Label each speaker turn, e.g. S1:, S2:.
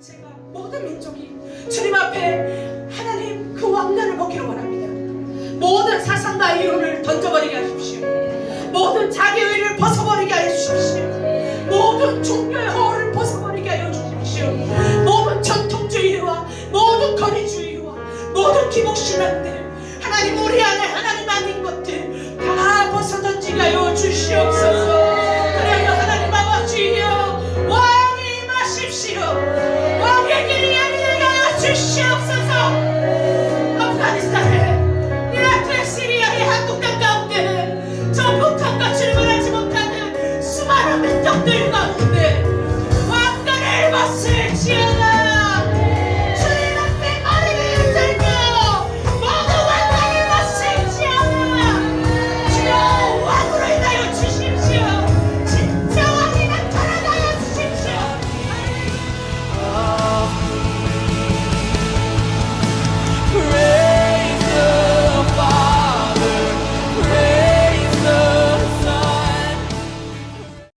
S1: 지체가 모든 민족이 주님 앞에 하나님 그 왕관을 벗기를 원합니다. 모든 사상과 이론을 던져버리게 하십시오. 모든 자기의를 벗어버리게 하여 주십시오. 모든 종교의 허울을 벗어버리게 하여 주십시오. 모든 전통주의와 모든 권위주의와 모든 기복신앙들, 하나님 우리 안에 하나님 아닌 것들 다 벗어던지게 하여 주시옵소서. 그래요 하나님 아버지여, 왕이 임하십시오. 왕의 길이 열리게 하여 주시옵소서. 아프가니스탄에, 이라크의, 시리아의, 한국 땅 가운데 저 북한과 출근하지 못하는 수많은 민족들 가운데 왕관을 벗을지어다.